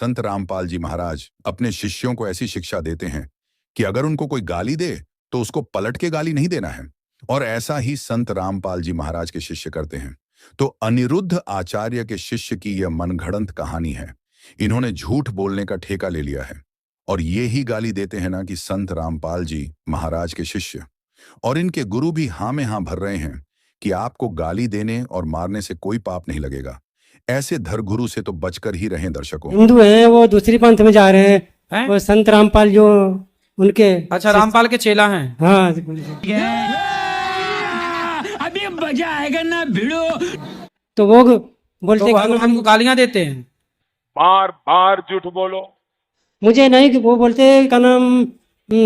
संत रामपाल जी महाराज अपने शिष्यों को ऐसी शिक्षा देते हैं कि अगर उनको कोई गाली दे तो उसको पलट के गाली नहीं देना है, और ऐसा ही संत रामपाल जी महाराज के शिष्य करते हैं। तो अनिरुद्ध आचार्य के शिष्य की यह मनगढ़ंत कहानी है। इन्होंने झूठ बोलने का ठेका ले लिया है और ये ही गाली देते हैं ना कि संत रामपाल जी महाराज के शिष्य और इनके गुरु भी हाँ में हाँ भर रहे हैं कि आपको गाली देने और मारने से कोई पाप नहीं लगेगा। ऐसे धर्मगुरु से तो बचकर ही रहें दर्शकों। हिंदू हैं वो दूसरी पंथ में जा रहे हैं, वो संत रामपाल जो उनके अच्छा रामपाल के चेला हैं। हाँ अभी मजा आएगा ना भिड़ो। तो वो बोलते तो भगवान को गालियां देते हैं। बार बार झूठ बोलो। मुझे नहीं कि वो बोलते का नाम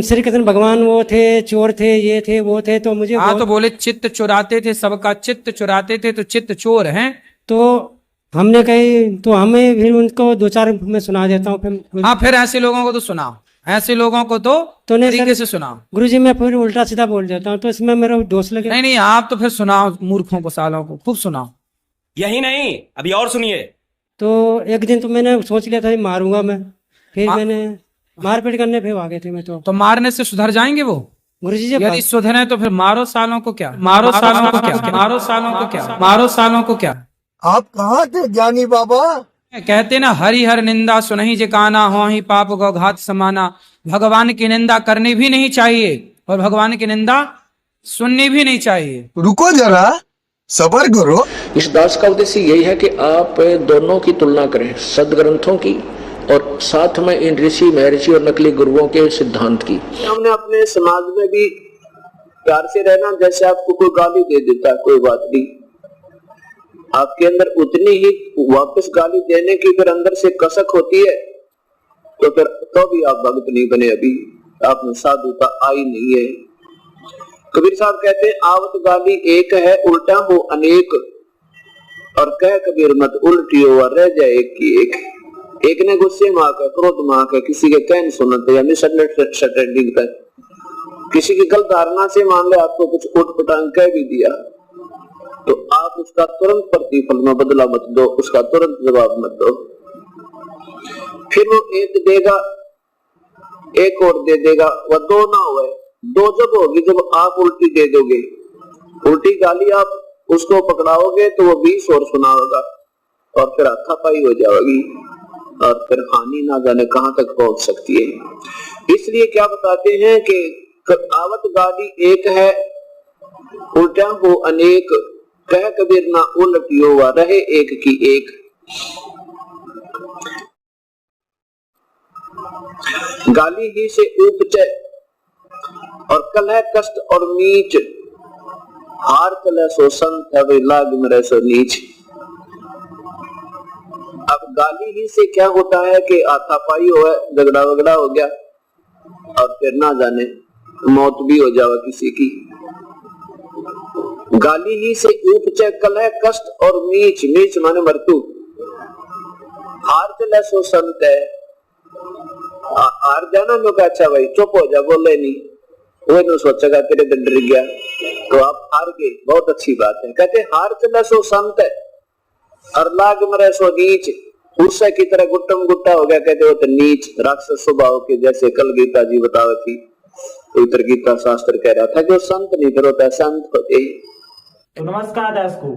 श्री कृष्ण भगवान वो थे, चोर थे, ये थे, वो थे। तो मुझे हाँ तो बोले चित्त चुराते थे, सबका चित्त चुराते थे, तो चित्त चोर हैं। तो हमने कही तो हमें फिर उनको दो चार मैं सुना देता हूँ फिर। हाँ फिर ऐसे लोगों को तो सुनाओ, ऐसे लोगों को तो तरीके से सुनाओ। गुरुजी मैं फिर उल्टा सीधा बोल देता हूँ तो इसमें मेरा दोष लगे। नहीं आप तो फिर सुनाओ, मूर्खों को सालों को खूब सुनाओ। यही नहीं अभी और सुनिए। तो एक दिन तो मैंने सोच लिया था मारूंगा मैं, फिर मैंने मारपीट करने फिर आ गए थे मैं। तो मारने से सुधर जाएंगे वो गुरुजी जी? यदि सुधरे तो फिर मारो सालों को क्या, मारो सालों को क्या, मारो सालों को क्या, मारो सालों को क्या। आप कहाँ थे ज्ञानी बाबा? कहते ना हरि हर निंदा सुनहि जे काना, हो ही पाप गौ घात समाना। भगवान की निंदा करनी भी नहीं चाहिए और भगवान की निंदा सुननी भी नहीं चाहिए। रुको जरा, सबर करो। इस दास का उद्देश्य यही है कि आप दोनों की तुलना करें, सदग्रंथों की और साथ में इन ऋषि महर्षि और नकली गुरुओं के सिद्धांत की। हमने अपने समाज में भी प्यार से रहना। जैसे आपको कोई गाली दे देता है, कोई बात नहीं, आपके अंदर उतनी ही वापस गाली देने की फिर अंदर से कसक होती है, तो फिर तो भी आप भक्त नहीं बने, अभी आप में साधुता आई नहीं है। कबीर साहब कहते हैं आवत गाली एक है उल्टा हो अनेक, और कह कबीर मत उल्टी हो रह जाए एक की एक। एक ने गुस्से में आकर, क्रोध में आकर किसी के कहने सुनते या मिसअंडरस्टैंडिंग कर, किसी की गलत धारणा से मान ले आपको कुछ उठपटांग कह भी दिया, तो आप उसका तुरंत प्रतिफल में बदला मत दो, उसका तुरंत जवाब मत दो। फिर वो एक देगा, एक और दे देगा, वह दो ना हुए। दो जब होगी जब आप उल्टी दे दोगे, उल्टी गाली आप उसको पकड़ाओगे तो वो 20 और सुनाओगा और फिर हाथापाई हो जाएगी और फिर हानि ना जाने कहां तक पहुंच सकती है। इसलिए क्या बताते हैं कि आवत गाली एक है उल्टा हो अनेक, कह कबीर ना उलटियो व रहे एक की एक। गाली ही से उपचे और कलह कष्ट और नीच, हार कलह सो संत है वे लाग मरे सो नीच। अब गाली ही से क्या होता है कि हाथापाई हो, झगड़ा वगड़ा हो गया और फिर ना जाने मौत भी हो जाए किसी की। गाली ही से उपचे कलह कष्ट और नीच, नीच माने मृत्यु। हार चले सो संत है, हार जाना नो का अच्छा भाई चुप हो जा, बोले नहीं, वो नो सोचेगा तेरे दिन डर गया तो आप हार गए, बहुत अच्छी बात है। कहते हार चले सो संत है और लाग मरे सो नीच, उससे की तरह गुट्टम गुट्टा हो गया, कहते हो तो नीच राक्षस स्वभाव के, जैसे कल गीता जी बतावे थी, उत्तर गीता शास्त्र कह रहा था कि वो संत नहीं फिर होता है संत होते ही। तो नमस्कार दास को,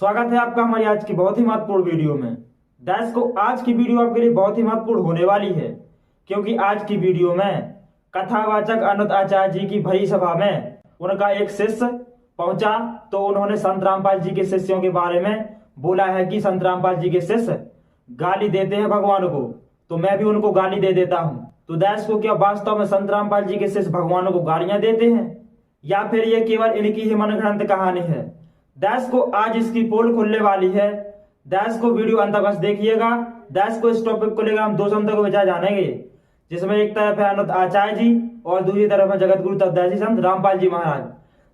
स्वागत है आपका हमारी आज की बहुत ही महत्वपूर्ण वीडियो में। दास को आज की वीडियो आपके लिए बहुत ही महत्वपूर्ण होने वाली है, क्योंकि आज की वीडियो में कथावाचक अनिरुद्ध आचार्य जी की भरी सभा में उनका एक शिष्य पहुंचा, तो उन्होंने संत रामपाल जी के शिष्यों के बारे में बोला है कि संत रामपाल जी के शिष्य गाली देते हैं भगवान को, तो मैं भी उनको गाली दे देता हूँ। तो दास को क्या वास्तव में संत रामपाल जी के शिष्य भगवान को गालियां देते हैं या फिर ये केवल इनकी ही मनगढ़ंत कहानी है? दास को आज इसकी पोल खुलने वाली है। दास को वीडियो अंत तक देखिएगा। दास को इस टॉपिक को लेकर हम दो संतों के विचार जानेंगे, जिसमें एक तरफ है अनिरुद्ध आचार्य जी और दूसरी तरफ है जगत गुरु तत्वदर्शी संत रामपाल जी महाराज।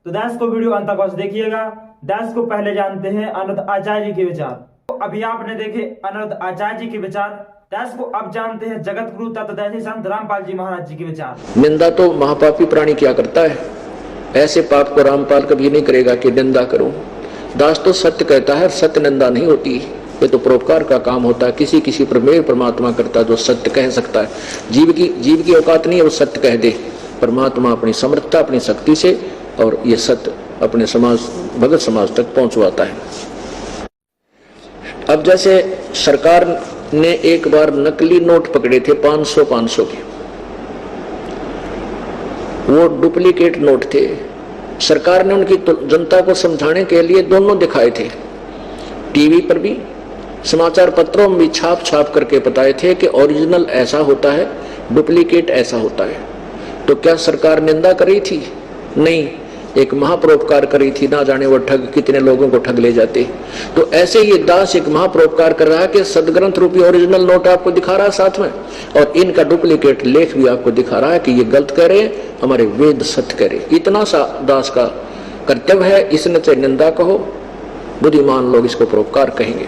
तो दास को वीडियो अंत तक देखिएगा। दास को पहले जानते हैं अनिरुद्ध आचार्य जी के विचार। तो अभी आपने देखे अनिरुद्ध आचार्य जी के विचार, दास को अब जानते हैं जगत गुरु तत्वदर्शी संत रामपाल जी महाराज जी के विचार। निंदा तो महापापी प्राणी क्या करता है, ऐसे पाप को रामपाल कभी नहीं करेगा कि निंदा करो। दास तो सत्य कहता है, सत्य निंदा नहीं होती। ये तो परोपकार का काम होता है। किसी किसी पर मेर परमात्मा करता है जो सत्य कह सकता है। जीव की औकात नहीं है वो सत्य कह दे। परमात्मा अपनी समर्थता अपनी शक्ति से और ये सत्य अपने समाज भगत समाज तक पहुंचवाता है। अब जैसे सरकार ने एक बार नकली नोट पकड़े थे 500 के, वो डुप्लीकेट नोट थे। सरकार ने उनकी जनता को समझाने के लिए दोनों दिखाए थे, टीवी पर भी समाचार पत्रों में भी छाप करके बताए थे कि ओरिजिनल ऐसा होता है, डुप्लीकेट ऐसा होता है। तो क्या सरकार निंदा करी थी? नहीं, एक महापरोपकार करी थी। ना जाने वो ठग कितने लोगों को ठग ले जाते। तो ऐसे ही दास एक महापरोपकार कर रहा है कि सदग्रंथ रूपी ओरिजिनल नोट आपको दिखा रहा है साथ में, और इनका डुप्लीकेट लेख भी आपको दिखा रहा है कि ये गलत कह रहे हैं, हमारे वेद सत्य कह रहे। इतना सा दास का कर्तव्य है। इसने चाहे निंदा कहो, बुद्धिमान लोग इसको परोपकार कहेंगे।